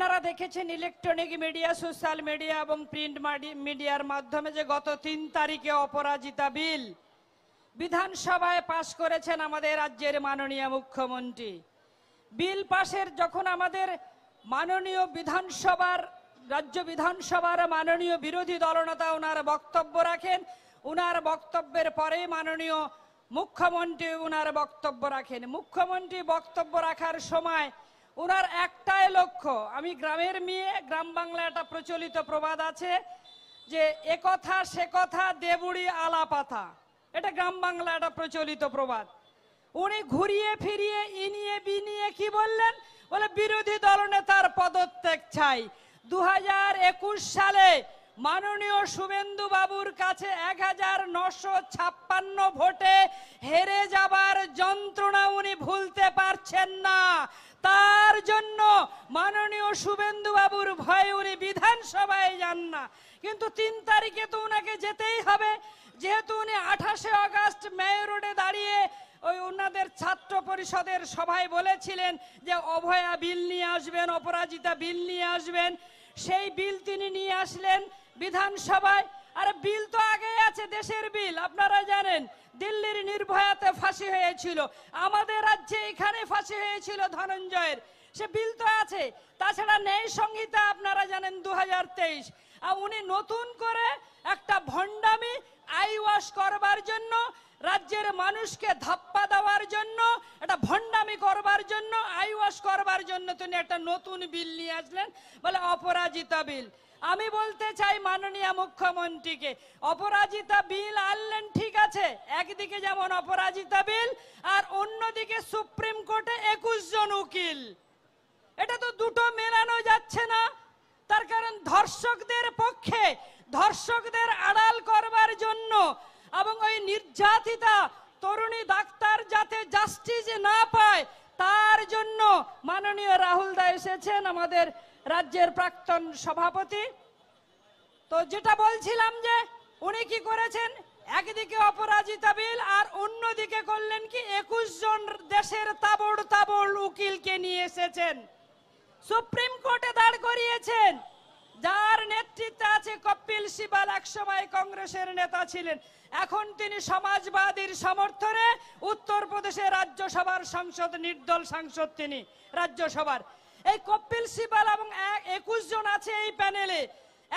আপনারা দেখেছেন electronic media, social media এবং প্রিন্ট মিডিয়ার মাধ্যমে যে গত 3 তারিখে অপরাজিতা বিল বিধানসভায় পাশ করেছেন আমাদের রাজ্যের মাননীয় মুখ্যমন্ত্রী। বিল পাশের যখন আমাদের মাননীয় রাজ্য বিধানসভার মাননীয় বিরোধী দলনেতা ওনার বক্তব্য রাখেন, ওনার বক্তব্যের পরে মাননীয় মুখ্যমন্ত্রী ওনার বক্তব্য রাখেন। মুখ্যমন্ত্রী বক্তব্য রাখার সময় ওনার একটাই লক্ষ্য, আমি গ্রামের মেয়ে, গ্রাম বাংলা একটা প্রচলিত প্রবাদ আছে যে এ কথা সে কথা দেবুড়ি আলা পাতা, এটা গ্রাম বাংলা একটা প্রচলিত প্রবাদ। উনি ঘুরিয়ে ফিরিয়ে ইনিয়ে বিনিয়ে কি বললেন, বলে বিরোধী দলনেতার পদত্যাগ চাই। 2021 সালে মাননীয় শুভেন্দু বাবুর কাছে 1956 ভোটে হেরে যাবার যন্ত্রণা উনি ভুলতে পারছেন না। তার জন্য মাননীয় শুভেন্দু বাবুর ভয়ে উনি বিধানসভায় যান না, কিন্তু 3 তারিখে তো উনাকে যেতেই হবে, যেহেতু উনি 28শে আগস্ট মেয়র রোডে দাঁড়িয়ে ওই ওনাদের ছাত্র পরিষদের সভায় বলেছিলেন যে অভয়া বিল নিয়ে আসবেন, অপরাজিতা বিল নিয়ে আসবেন। সেই বিল তিনি নিয়ে আসলেন বিধানসভায়। আর বিল তো আগেই আছে, দেশের বিল, আপনারা জানেন দিল্লির নির্ভয়াতে ফাঁসি হয়েছিল, আমাদের রাজ্যে এখানে ফাঁসি হয়েছিল ধনঞ্জয়ের, সে বিল তো আছে। তাছাড়া ন্যায় সংহিতা আপনারা জানেন 2023। আর উনি নতুন করে একটা ভণ্ডামি আইওয়াশ করবার জন্য, রাজ্যের মানুষকে ধাপ্পা দেওয়ার জন্য, একটা ভণ্ডামি করবার জন্য, আইওয়াশ করবার জন্য তিনি একটা নতুন বিল নিয়ে আসলেন, বলে অপরাজিতা বিল। আমি বলতে চাই মাননীয় মুখ্যমন্ত্রীকে, অপরাজিতা বিল আনলেন ঠিক আছে, একদিকে যেমন অপরাজিতা বিল আর অন্যদিকে সুপ্রিম কোর্টে 21 জন উকিল, এটা তো দুটো মেলানো যাচ্ছে না। তার কারণ ধর্ষকদের পক্ষে, ধর্ষকদের আড়াল করবার জন্য এবং ওই নির্যাতিতা তরুণী ডাক্তার যাতে জাস্টিস না পায় তার জন্য মাননীয় রাহুল দা এসেছেন, আমাদের রাজ্যের প্রাক্তন সভাপতি। তো যেটা বলছিলাম যে উনি কি করেছেন, একদিকে অপরাজিতা বিল আর অন্যদিকে করলেন কি 21 জন দেশের তাবড় তাবড় উকিলকে নিয়ে এসেছেন, সুপ্রিম কোর্টে দাঁড় করিয়েছেন, যার নেতৃত্বে আছে কপিল সিবাল, একসময় কংগ্রেসের নেতা ছিলেন, এখন তিনি সমাজবাদীর সমর্থনে উত্তরপ্রদেশের রাজ্যসভার সাংসদ, নির্দল সাংসদ তিনি রাজ্যসভার। এই কপিল সিবাল এবং 21 জন আছে এই প্যানেলে।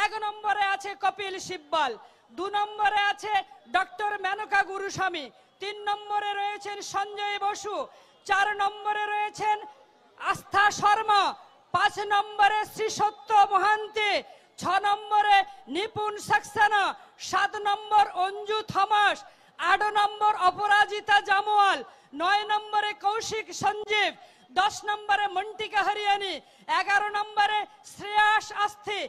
1 নম্বরে আছে কপিল সিব্বাল, 2 নম্বরে আছে ডক্টর মেনকা গুরুস্বামী, 3 নম্বরে রয়েছেন সঞ্জয় বসু, 4 নম্বরে রয়েছেন আস্থা শর্মা, 5 নম্বরে শ্রী সত্য মহান্তি, 6 নম্বরে নিপুণ সাক্সেনা, 7 নম্বর অঞ্জু থমাস, 8 নম্বর অপরাজিতা জামওয়াল, 9 নম্বরে কৌশিক সঞ্জীব, 10 নম্বরে মন্টিকা হরিয়ানি, 11 নম্বরে শ্রেয়াস আস্থি,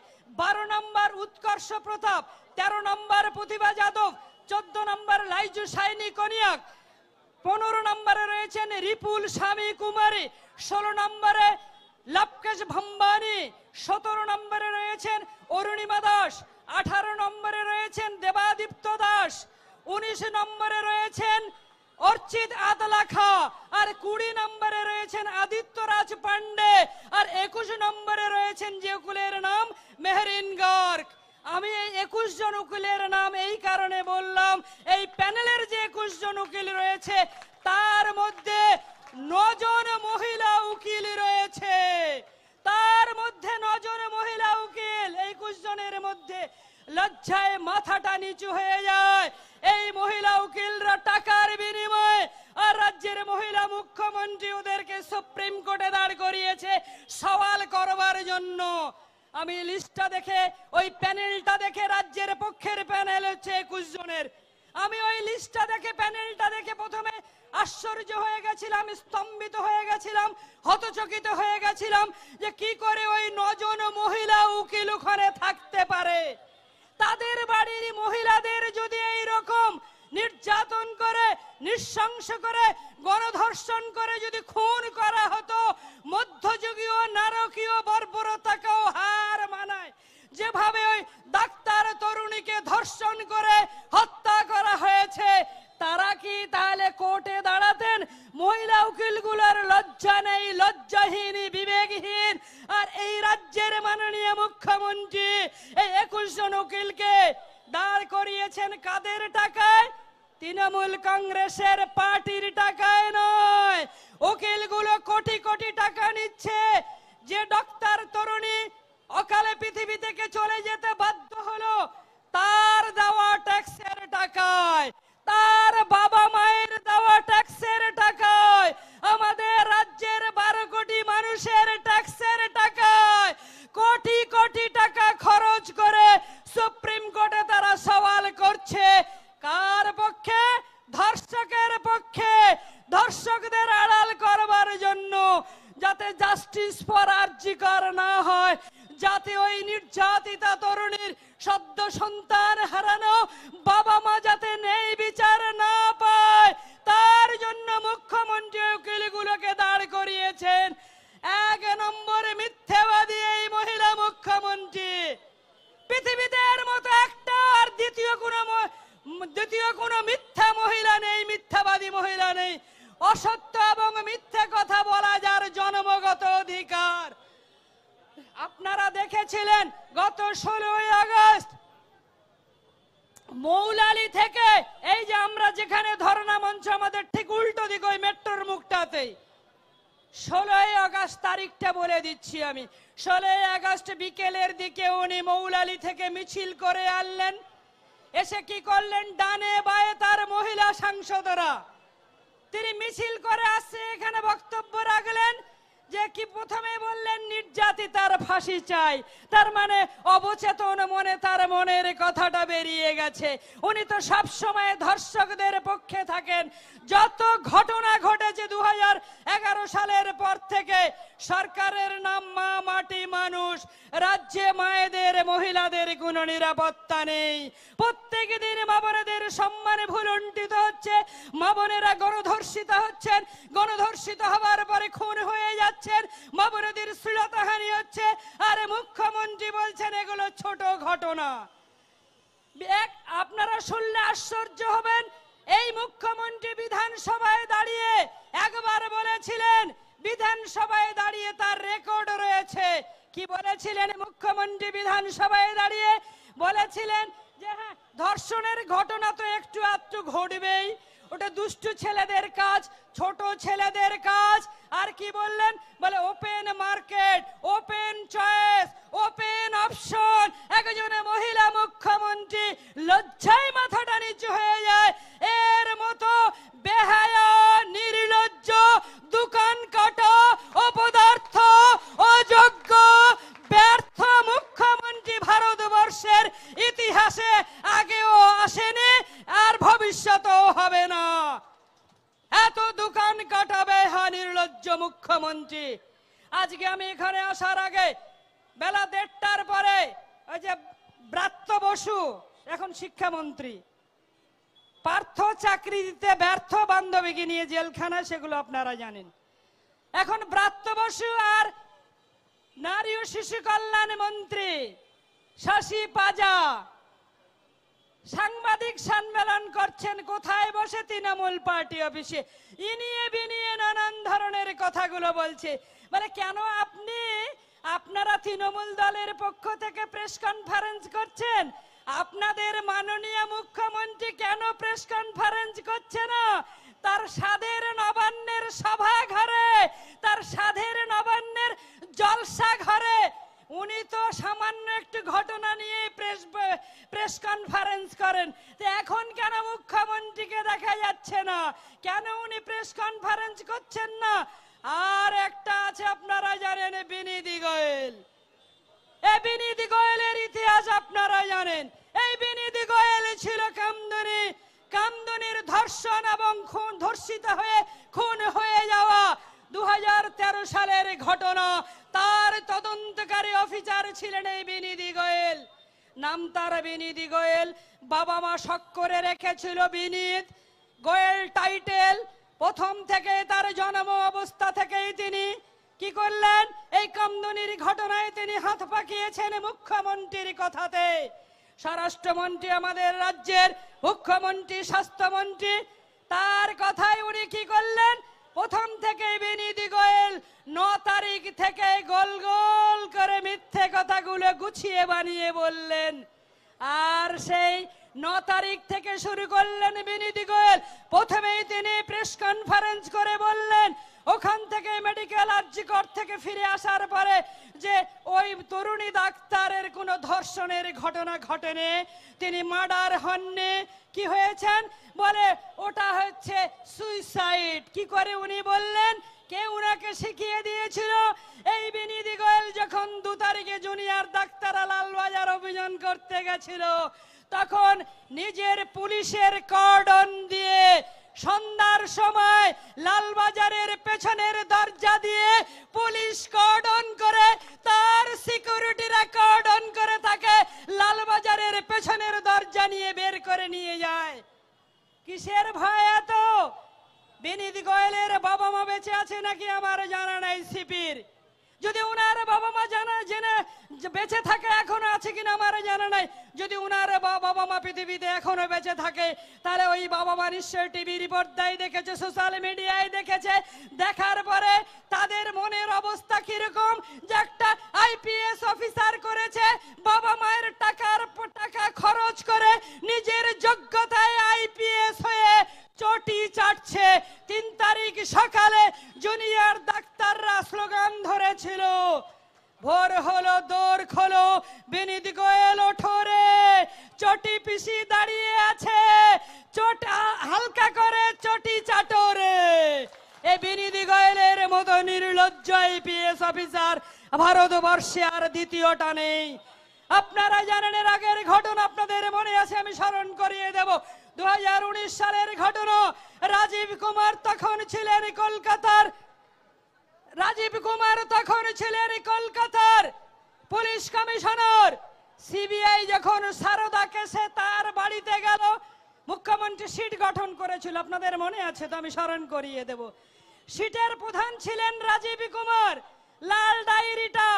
12 নম্বর উৎকর্ষ প্রতাপ, 13 নম্বর প্রতিভা যাদব, 14 নম্বর লাইজু সাইনি কনিয়াক, 15 নম্বরে রয়েছেন রিপুল স্বামী কুমারী, 16 নম্বরে লবকেশ ভম্বানি, 17 নম্বরে রয়েছেন অরুণিমা দাস, 18 নম্বরে রয়েছেন দেবাদীপ্ত দাস, 19 নম্বরে রয়েছেন অর্চিত আদলাখা, আর 20 নম্বরে রয়েছেন আদিত্য রাজ পান্ডে, আর 21 নম্বরে রয়েছেন যে উকিলের নাম মেহরিন গার্গ। আমি এই 21 জন উকিলের নাম এই কারণে বললাম, এই প্যানেলের যে 21 জন উকিল রয়েছে তার মধ্যে 9 জন মহিলা উকিল রয়েছে, তার মধ্যে 9 জন মহিলা উকিল। 21 জনের মধ্যে লজ্জায় মাথাটা নিচু হয়ে যায়। এই মহিলা উকিলরা টাকার বিনিময়ে আর রাজ্যের মহিলা মুখ্যমন্ত্রী ওদেরকে সুপ্রিম কোর্টে দাঁড় করিয়েছে সওয়াল করবার জন্য। আমি লিস্টটা দেখে, ওই প্যানেলটা দেখে, রাজ্যের পক্ষের প্যানেল হচ্ছে 21 জনের, আমি ওই লিস্টটা দেখে, প্যানেলটা দেখে প্রথমে আশ্চর্য হয়ে গেছিলাম, স্তম্ভিত হয়ে গেছিলাম, হতচকিত হয়ে গেছিলাম যে কি করে ওই 9 জন মহিলা উকিল ওখানে থাকতে পারে। তাদের বাড়ির মহিলাদের যদি এই রকম নির্যাতন করে, নৃশংস করে, গণধর্ষণ করে যদি খুন করা হতো, মধ্যযুগীয় নারকীয় বর্বরতাকেও হার মানায়। যেভাবে ওই ডাক্তার তরুণীকে ধর্ষণ করে হত্যা করা হয়েছে, তারা কি তাহলে কোর্টে দাঁড়াতেন? মহিলা উকিলগুলোর লজ্জা নেই, লজ্জাহীন, বিবেকহীন। আর এই রাজ্যের মাননীয় মুখ্যমন্ত্রী এই 21 জন উকিলকে দাঁড় করিয়েছেন কাদের টাকায়? তৃণমূল কংগ্রেসের পার্টির টাকায় নয়। উকিলগুলো কোটি কোটি টাকা নিচ্ছে। যে ডক্টর তরুণী অকালে পৃথিবী থেকে চলে যেতে বাধ্য হলো তার দেওয়া ট্যাক্সের টাকায়, তার বাবা মায়ের দেওয়া ট্যাক্সের টাকায়, আমাদের রাজ্যের 12 কোটি মানুষের ট্যাক্সের টাকায় কোটি কোটি টাকা খরচ করে সুপ্রিম কোর্টে তারা সওয়াল করছে। কার পক্ষে? ধর্ষকের পক্ষে। ধর্ষকদের আড়াল করবার জন্য, যাতে জাস্টিস ফর আরজিকর না হয়, যাতে ওই নির্যাতিতা তরুণীর সদ্য সন্তান হারানো বাবা মা যাতে ন্যায় বিচার না পায়, তার জন্য মুখ্যমন্ত্রী উকিলগুলোকে দাঁড় করিয়েছেন। 1 নম্বরে মিথ্যাবাদী এই মহিলা মুখ্যমন্ত্রী। পৃথিবীতে এর মতো একটা আর দ্বিতীয় কোনো মিথ্যা মহিলা নেই, মিথ্যাবাদী মহিলা নেই। অসত্য এবং মিথ্যা কথা বলা যার জন্মগত অধিকার। আপনারা দেখেছিলেন গত 16 আগস্ট মৌলালি থেকে, এই যে আমরা যেখানে ধর্ণা মঞ্চ, আমাদের ঠিক উল্টো দিকে ওই মেট্রোর মুখটাতেই 16 আগস্ট তারিখটা বলে দিচ্ছি আমি। 16 আগস্ট বিকেলের দিকে উনি মৌলালি থেকে মিছিল করে আনলেন। এসে কি করলেন? ডানে বায়ে তার মহিলা সাংসদরা, তিনি মিছিল করে আসছে, এখানে বক্তব্য রাখলেন যে কি প্রথমে বললেন নির্যাতিতার ফাঁসি চাই। তার মানে অবচেতন মনে তার মনের কথাটা বেরিয়ে গেছে। উনি তো সব সময় ধর্ষকদের পক্ষে থাকেন। যত ঘটনা ঘটেছে 2011 সালের পর থেকে, সরকারের নাম মা মাটি মানুষ, রাজ্যে মায়েদের মহিলাদের কোনো নিরাপত্তা নেই। প্রত্যেক দিন মা বোনেদের সম্মানে ভুলুণ্ঠিত হচ্ছে, মা বোনেরা গণধর্ষিত হচ্ছেন, গণধর্ষিত হবার পরে খুন হয়ে যাচ্ছেন, মা বোনেদের শ্লীলতাহানি হচ্ছে। আরে মুখ্যমন্ত্রী বলছেন এগুলো ছোট ঘটনা। আপনারা শুনলে আশ্চর্য হবেন, এই মুখ্যমন্ত্রী বিধানসভায় দাঁড়িয়ে একবার বলেছিলেন, বিধানসভায় দাঁড়িয়ে তার রেকর্ড রয়েছে। কি বলেছিলেন মুখ্যমন্ত্রী বিধানসভায় দাঁড়িয়ে? বলেছিলেন যে হ্যাঁ, ধর্ষণের ঘটনা তো একটু আধটু ঘটবেই, ওটা দুষ্টু ছেলেদের কাজ, ছোট ছেলেদের কাজ। আর কি বললেন? বলে open market, open choice, open option. একজনে মহিলা মুখ্যমন্ত্রী লজ্জায় মাথাটা নিচু হয়ে যায়। এর মতো বেহায়া, নির্লজ্জ, দোকান কাটা, অপদার্থ, অযোগ্য, ব্যর্থ মুখ্যমন্ত্রী ভারতবর্ষের ইতিহাসে আগেও আসেনি, আর ভবিষ্যতেও হবে না। এত দোকান কাটাবে নির্লজ্জ মুখ্যমন্ত্রী। আজকে আমি এখানে আসার আগে বেলা 1:30টার পরে ওই যে ব্রাত্য বসু, এখন শিক্ষামন্ত্রী, পার্থ চাকরি দিতে ব্যর্থ বান্ধবীকে নিয়ে জেলখানা, সেগুলো আপনারা জানেন। এখন ব্রাত্য বসু আর নারী ও শিশু কল্যাণ মন্ত্রী শশী পাজা সাংবাদিক সম্মেলন করছেন। কোথায় বসে? তৃণমূল পার্টি অফিসে। ইনিয়ে বিনিয়ে নানান ধরনের কথাগুলো বলছে। মানে কেন আপনারা তৃণমূল দলের পক্ষ থেকে প্রেস কনফারেন্স করছেন? আপনাদের মাননীয় মুখ্যমন্ত্রী কেন প্রেস কনফারেন্স করছে না? তার সাধের নবান্নের সভা ঘরে, তার সাধের নবান্নের জলসা ঘরে উনি তো সামান্য একটু ঘটনা নিয়ে প্রেস কনফারেন্স করেন। তো এখন কেন মুখ্যমন্ত্রীকে দেখা যাচ্ছে না? কেন উনি প্রেস কনফারেন্স করছেন না? আর একটা আছে, আপনারা জানেন, বিনীতি গোয়েল। এই বিনীতি গোয়েলের ইতিহাস আপনারা জানেন। এই বিনীতি গোয়েল ছিল কামদুনির ধর্ষণ এবং ধর্ষিত হয়ে খুন হয়ে যাওয়া 2013 সালের ঘটনা। তার তদন্তকারী অফিসার ছিলেন এই বিনীতি গোয়েল। নাম তার বিনীতি গোয়েল। বাবা মা শখ করে রেখেছিল বিনীত গোয়েল টাইটেল। প্রথম থেকে তার জন্ম অবস্থা থেকেই তিনি কি করলেন? এই কামদুনির ঘটনায় তিনি হাত পাকিয়েছেন মুখ্যমন্ত্রীর কথাতে। স্বরাষ্ট্রমন্ত্রী আমাদের রাজ্যের, মুখ্যমন্ত্রী, স্বাস্থ্যমন্ত্রী, তার কথায় উনি কি করলেন? প্রথম থেকে বিনীত গোয়েল 9 তারিখ থেকে গোল গোল করে মিথ্যে কথাগুলো গুছিয়ে বানিয়ে বললেন। আর সেই 9 তারিখ থেকে শুরু করলেন বিনীত গোয়েল। প্রথমেই তিনি প্রেস কনফারেন্স করে বললেন, ওখান থেকে মেডিকেল আর্জিকর থেকে ফিরে আসার পরে যে ওই তরুণী ডাক্তারের কোনো ধর্ষণের ঘটনা ঘটেনি, তিনি মার্ডার হননি। কি হয়েছেন বলে ওটা হচ্ছে সুইসাইড। কি করে উনি বললেন? কে উনাকে শিখিয়ে দিয়েছিল? এই বিনীত গোয়েল যখন 2 তারিখে জুনিয়র ডাক্তাররা লালবাজার অভিযান করতে গেছিল, তখন নিজের পুলিশের কর্ডন দিয়ে সন্ধ্যার সময় লালবাজারের পেছনের দরজা দিয়ে পুলিশ কর্ডন করে, তার সিকিউরিটিরা কর্ডন করে তাকে লালবাজারের পেছনের দরজা নিয়ে বের করে নিয়ে যায়। কিসের ভয় এত? বিনীত গোয়েলের বাবা মা বেঁচে আছে নাকি আমার জানা নাই সিপির। যদি উনার বাবা মা জেনে বেঁচে থাকে, এখনো আছে কিনা আমার জানা নাই। যদি উনার বাবা মা পৃথিবীতে এখনো বেঁচে থাকে, তাহলে ওই বাবা মা নিশ্চয়ই টিভির পর্দায় দেখেছে, সোশ্যাল মিডিয়ায় দেখেছে। দেখার পরে তাদের মনের অবস্থা কিরকম যে একটা আইপিএস অফিসার করেছে, বাবা মায়ের টাকা খরচ করে নিজের যোগ্যতায় আইপিএস হয়ে চটি চাটছে। 3 তারিখ সকালে জুনিয়র ডাক্তাররা স্লোগান ধরেছিল, ভোর হলো দৌড় খোলো, বিনীত গোয়েল ওঠো রে, চটি পিসি দাঁড়িয়ে আছে, চট হালকা করে চটি চাটো রে। এই বিনীত গোয়েলের মতো নির্লজ্জ আইপিএস অফিসার ভারতবর্ষে আর দ্বিতীয়টা নেই। আপনারা জানেন এর আগের ঘটনা আপনাদের মনে আছে, আমি স্মরণ করিয়ে দেব। 2019 সালের ঘটনা। রাজীব কুমার তখন ছিলেন কলকাতার পুলিশ কমিশনার। সিবিআই যখন সারদা কেসে তার বাড়িতে গেল, মুখ্যমন্ত্রী সিট গঠন করেছিল, আপনাদের মনে আছে তো, আমি স্মরণ করিয়ে দেব। সিটের প্রধান ছিলেন রাজীব কুমার। লাল ডায়েরিটা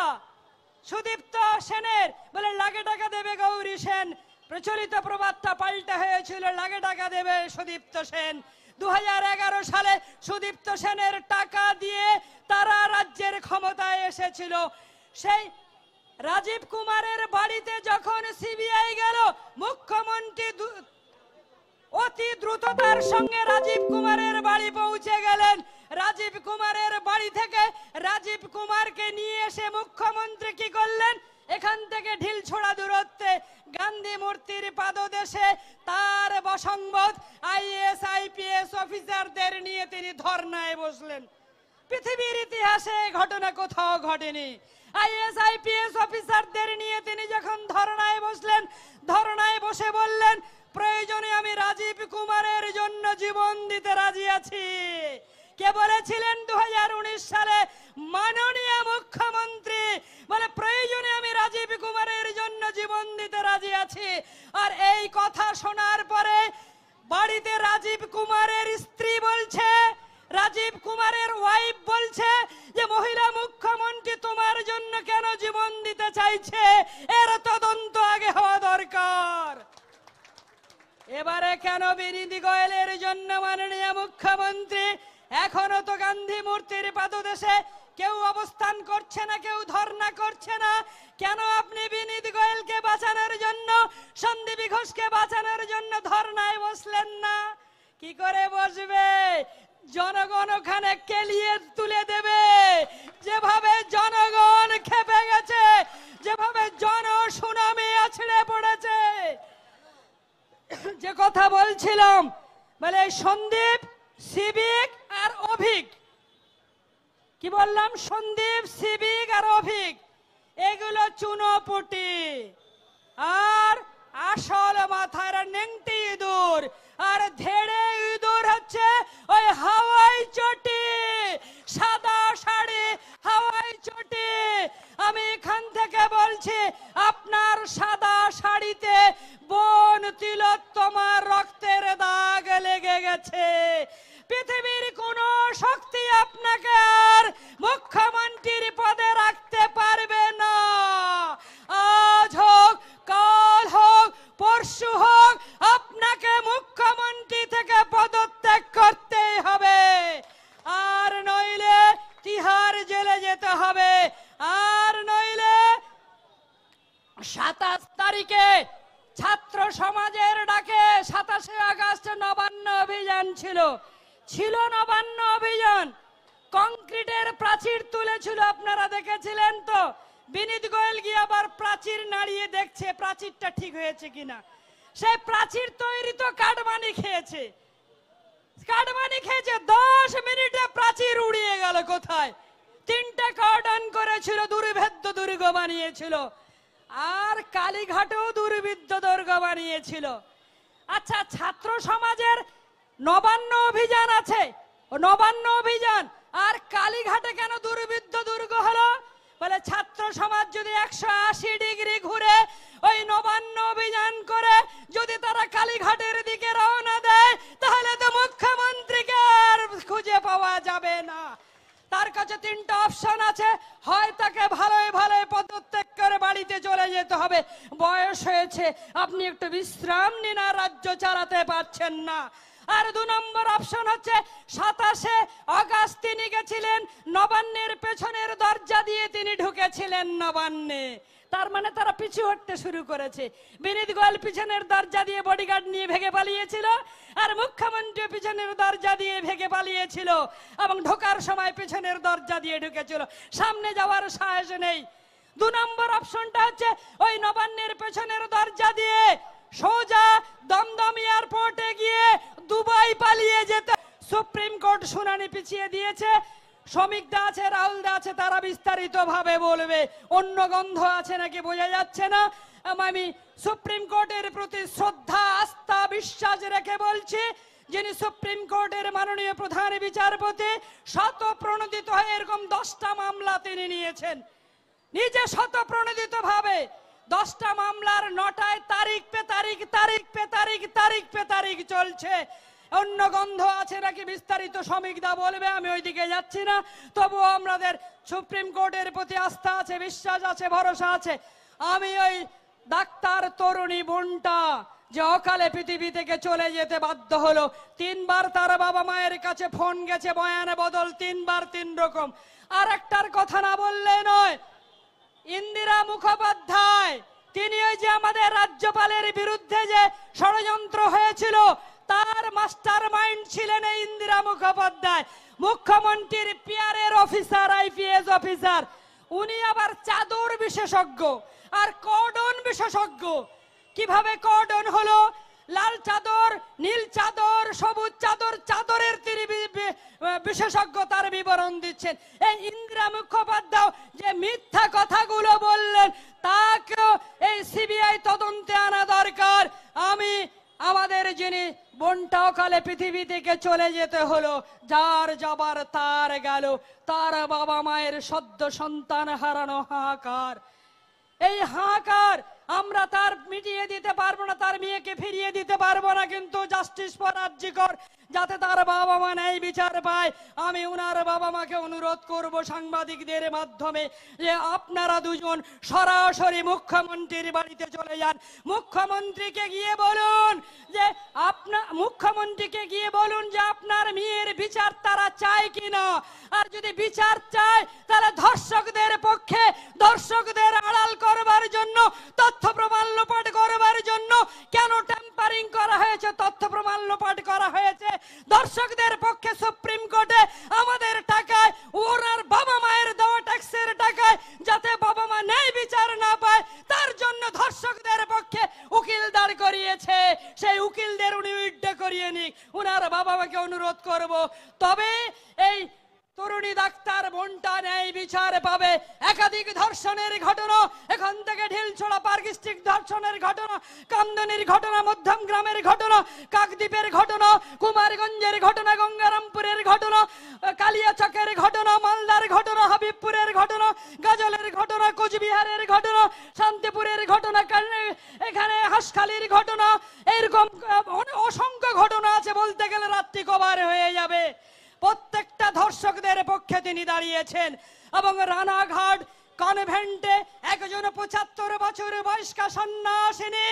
সুদীপ্ত সেনের, বলে লাগে টাকা দেবে গৌরী সেন। প্রচলিত প্রবাদটা পাল্টা হয়েছিল, লাগে টাকা দেবে সুদীপ্ত সেন। 2011 সালে সুদীপ্ত সেনের টাকা দিয়ে তারা রাজ্যের ক্ষমতায় এসেছিল। সেই রাজীব কুমারের বাড়িতে যখন সিবিআই গেল, মুখ্যমন্ত্রী অতি দ্রুততার সঙ্গে রাজীব কুমারের বাড়ি পৌঁছে গেলেন। রাজীব কুমারের বাড়ি থেকে রাজীব কুমারকে নিয়ে এসে মুখ্যমন্ত্রী কি করলেন? এখান থেকে ঢিল ছোড়া দূরত্বে গান্ধী মূর্তির পাদদেশে তার বসংবদ আইএস আইপিএস অফিসারদের নিয়ে তিনি ধর্নায় বসলেন। পৃথিবীর ইতিহাসে ঘটনা কোথাও ঘটেনি। আইএস আইপিএস অফিসারদের নিয়ে তিনি যখন ধর্নায় বসলেন, ধর্নায় বসে বললেন, প্রয়োজনে আমি রাজীব কুমারের জন্য জীবন দিতে রাজি আছি। কে বলেছিলেন 2019 সালে? মাননীয় মুখ্যমন্ত্রী বলে, প্রয়োজনে আমি রাজীব কুমারের জন্য জীবন দিতে রাজি আছি। আর এই কথা শোনার পরে বাড়িতে রাজীব কুমারের স্ত্রী বলছে, রাজীব কুমারের ওয়াইফ বলছে যে মহিলা মুখ্যমন্ত্রী তোমার জন্য কেন জীবন দিতে চাইছে, এর তদন্ত আগে হওয়া দরকার। এবারে কেন বিনীত গোয়েলের জন্য মাননীয় মুখ্যমন্ত্রী এখনো তো গান্ধী মূর্তির পাদদেশে কেউ অবস্থান করছে না, কেউ ধর্ণা করছে না? কেন আপনি বিনীত গোয়েলকে বাঁচানোর জন্য, সন্দীপ ঘোষকে বাঁচানোর জন্য ধর্ণায় বসলেন না? কি করে বসবে? জনগণ ওখানে কেলিয়ে তুলে দেবে। যেভাবে জনগণ খেপে গেছে, যেভাবে জনসুনামি আছড়ে পড়েছে। যে কথা বলছিলাম, বলে সন্দীপ, সিভিক আর অভিক, কি বললাম? সন্দীপ, সিভিক আর অভিক, এগুলো চুনোপুটি। আর আসল মাথার নেংটি ইঁদুর আর ধেড়ে ইঁদুর হচ্ছে ওই হাওয়াই চটি, সাদা শাড়ি, হাওয়াই চটি। আমি এখান থেকে বলছি, আপনার সাদা শাড়িতে বোন তিলোত্তমার রক্তের দাগ লেগে গেছে। পৃথিবীর কোন শক্তি আপনাকে আর মুখ্যমন্ত্রীর পদে রাখতে পারবে না। আজ হোক, কাল হোক, পরশু হোক, আপনাকে মুখ্যমন্ত্রী থেকে পদত্যাগ করতেই হবে। 27 তারিখে ছাত্র সমাজের ডাকে 27শে আগস্ট নবান্ন অভিযান ছিল নবান্ন অভিযান। কংক্রিটের প্রাচীর তুলেছিল, আপনারা দেখেছিলেন তো। বিনীত গোয়েল গিয়ে আবার প্রাচীর নাড়িয়ে দেখছে প্রাচীরটা ঠিক হয়েছে কিনা। সেই প্রাচীর তৈরি তো কাটমানি খেয়েছে। 10 মিনিটে প্রাচীর উড়িয়ে গেল কোথায়। 3টে কর্ডন করেছিল, দুর্ভেদ্য দুর্গ বানিয়েছিল। আর কালীঘাটেও দুর্বিদ্ধ দুর্গ বানিয়েছিল। আচ্ছা, ছাত্র সমাজের নবান্ন অভিযান আছে, নবান্ন অভিযান, আর কালীঘাটে কেন দুর্বিদ্ধ দুর্গ হলো? বলে ছাত্র সমাজ যদি 180 ডিগ্রি ঘুরে ওই নবান্ন অভিযান করে যদি তারা কালীঘাটের দিকে রওনা দেয়, তাহলে তো মুখ্যমন্ত্রীকে আর খুঁজে পাওয়া যাবে না। তার কাছে 3টা অপশন আছে, হয় তাকে ভালোই পদত্যাগ করে বাড়িতে চলে যেতে হবে, বয়স হয়েছে, আপনি একটু বিশ্রাম নিন, আর রাজ্য চালাতে পারছেন না। আর 2 নম্বর অপশন হচ্ছে 27শে আগস্ট তিনি গেছিলেন নবান্নের পেছনের দরজা দিয়ে, তিনি ঢুকেছিলেন নবান্নে। তার মানে তারা পিছু হটতে শুরু করেছে। বিনীত গোয়েল পিছনের দরজা দিয়ে বডিগার্ড নিয়ে ভেগে পালিয়েছিল, আর মুখ্যমন্ত্রী পিছনের দরজা দিয়ে ভেগে পালিয়েছিল, এবং ঢোকার সময় পিছনের দরজা দিয়ে ঢুকেছিল, সামনে যাওয়ার সাহস নেই। 2 নম্বর অপশনটা হচ্ছে ওই নবান্নের পেছনের দরজা দিয়ে সোজা দমদম এয়ারপোর্টে গিয়ে দুবাই পালিয়ে যেতে। সুপ্রিম কোর্ট শুনানি পিছিয়ে দিয়েছে। শ্রমিক দা আছে, রাহুল দা আছে, তারা বিস্তারিত ভাবে বলবে। অন্য গন্ধ আছে নাকি বোঝা যাচ্ছে না। আমি সুপ্রিম কোর্টের প্রতি শ্রদ্ধা, আস্থা, বিশ্বাস রেখে বলছি, যিনি সুপ্রিম কোর্টের মাননীয় প্রধান বিচারপতি, স্বতঃপ্রণোদিত হয়ে এরকম 10টা মামলা তিনি নিয়েছেন, নিজে স্বতঃপ্রণোদিত ভাবে। 10টা মামলার 9টায় তারিখ পে তারিখ চলছে। অন্য গন্ধ আছে নাকি বিস্তারিত শ্রমিকদা বলবে, আমি ওইদিকে যাচ্ছি না। তবুও আমাদের সুপ্রিম কোর্টের প্রতি আস্থা আছে, বিশ্বাস আছে, ভরসা আছে। আমি ওই ডাক্তার তরুণী বোনটা যে অকালে পৃথিবী থেকে চলে যেতে বাধ্য হলো, 3বার তার বাবা মায়ের কাছে ফোন গেছে, বয়ানে বদল 3বার 3 রকম। আর একটার কথা না বললে নয়, ইন্দিরা মুখোপাধ্যায়, তিনি ওই যে আমাদের রাজ্যপালের বিরুদ্ধে যে ষড়যন্ত্র হয়েছিল, তার মাস্টার মাইন্ড ছিলেন এই ইন্দিরা মুখোপাধ্যায়, মুখ্যমন্ত্রীর পিআরের অফিসার, আইপিএস অফিসার। উনি আবার চাদর বিশেষজ্ঞ আর কর্ডন বিশেষজ্ঞ। কিভাবে কর্ডন হলো? লাল চাদর, নীল চাদর, সবুজ চাদর, চাদরের তিনি বিশেষজ্ঞতার বিবরণ দিচ্ছেন। এই ইন্দিরা মুখোপাধ্যায় যে মিথ্যা কথাগুলো বললেন, তাকেও এই সিবিআই তদন্তে আনা দরকার। আমি আমাদের যিনি বোনটা অকালে পৃথিবী থেকে চলে যেতে হলো, যার যাবার তার গেল, তার বাবা মায়ের সদ্য সন্তান হারানো হাহাকার, এই হাহাকার আমরা তার মিটিয়ে দিতে পারবো না, তার মেয়েকে ফিরিয়ে দিতে পারবো না, কিন্তু জাস্টিস ফর আরজিকর, যাতে তার বাবা মা ন্যায় বিচার পায়। আমি উনার বাবা মাকে অনুরোধ করব সাংবাদিকদের মাধ্যমে যে আপনারা দুজন সরাসরি মুখ্যমন্ত্রীর বাড়িতে চলে যান। মুখ্যমন্ত্রীকে গিয়ে বলুন যে আপনার মেয়ের বিচার তারা চায় কিনা। আর যদি বিচার চায়, তাহলে ধর্ষকদের পক্ষে, ধর্ষকদের আড়াল করবার জন্য, তথ্য প্রমাণ লোপাট করবার জন্য কেন ট্যাম্পারিং করা হয়েছে, তথ্য প্রমাণ লোপাট করা হয়েছে, দর্শকদের পক্ষে সুপ্রিম কোর্টে আমাদের টাকায়, ওনার বাবা মায়ের দেওয়া ট্যাক্সের টাকায়, যাতে বাবা মা ন্যায় বিচার না পায়, তার জন্য ধর্ষকদের পক্ষে উকিল দাঁড় করিয়েছে। সেই উকিলদের উনি উইথড্র করিয়ে নিক, উনার বাবা মাকে অনুরোধ করব। তবে এই তরুণী ডাক্তার বোনটা ন্যায় বিচার পাবে। একাধিক ধর্ষণের ঘটনা, এখান থেকে ঢিলছড়া পার্ক স্ট্রিট ধর্ষণের ঘটনা, কামদনির ঘটনা, মধ্যম গ্রামের ঘটনা, কাকদ্বীপের ঘটনা, কুমারগঞ্জের ঘটনা, গঙ্গারামপুরের ঘটনা, কালিয়াচকের ঘটনা, মালদার ঘটনা, হাবিবপুরের ঘটনা, গাজলের ঘটনা, কোচবিহারের ঘটনা, শান্তিপুরের ঘটনা, এখানে হাসখালির ঘটনা, এরকম অসংখ্য ঘটনা আছে, বলতে গেলে রাত্রি কভার হয়ে যাবে। প্রত্যেকটা ধর্ষকদের পক্ষে তিনি দাঁড়িয়েছেন। এবং রানাঘাট কনভেন্টে একজন 75 বছর বয়স্কা সন্ন্যাসিনী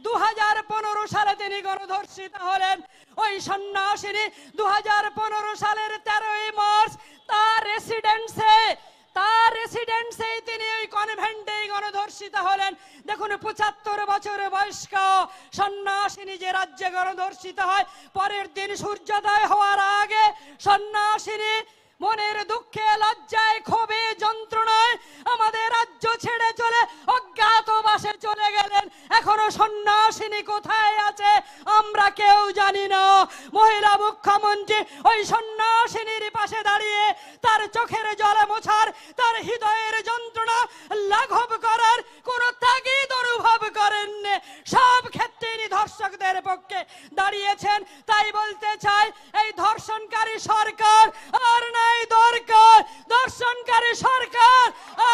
2015 সালে তিনি গণধর্ষিত হলেন। ওই সন্ন্যাসিনী 2015 সালের 13ই মার্চ তার রেসিডেন্সে, তার রেসিডেন্সেই তিনি ওই কনভেন্টেই গণধর্ষিত হলেন। দেখুন 75 বছর বয়স্ক সন্ন্যাসিনী যে রাজ্যে গণধর্ষিত হয়, পরের দিন সূর্যোদয় হওয়ার আগে সন্ন্যাসিনী মনের দুঃখে, লজ্জায়, ক্ষোভে, যন্ত্রণায় আমাদের রাজ্য ছেড়ে চলে অজ্ঞাতবাসে চলে গেলেন। এখনো সন্ন্যাসিনী কোথায় আছে আমরা কেউ জানি না। মহিলা মুখ্যমন্ত্রী ওই সন্ন্যাসিনীর পাশে দাঁড়িয়ে তার চোখের জলে মোছার, তার হৃদয়ের যন্ত্রণা লাঘব করার কোন তাগিদ অনুভব করেননি। সব ক্ষেত্রে ধর্ষকদের পক্ষে দাঁড়িয়েছেন। তাই বলতে চাই, এই ধর্ষণকারী সরকার আর নাই দরকার, ধর্ষণকারী সরকার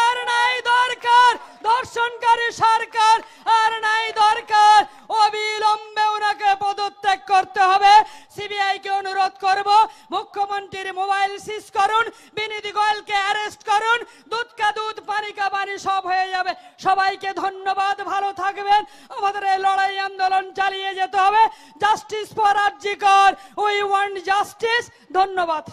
আর নাই দরকার, ধর্ষণকারী সরকার আর নাই দরকার। অবিলম্বে ওনাকে পদত্যাগ করতে হবে। সিবিআই কে অনুরোধ করব, মুখ্যমন্ত্রীর মোবাইল সিজ করুন, বিনীতি গোয়েলকে অ্যারেস্ট করুন, দুধ কা দুধ পানি কা পানি সব হয়ে যাবে। সবাইকে ধন্যবাদ, ভালো থাকবেন। আমাদের এই লড়াই আন্দোলন চালিয়ে যেতে হবে। জাস্টিস ফর আরজি কর, উই ওয়ান্ট জাস্টিস। ধন্যবাদ।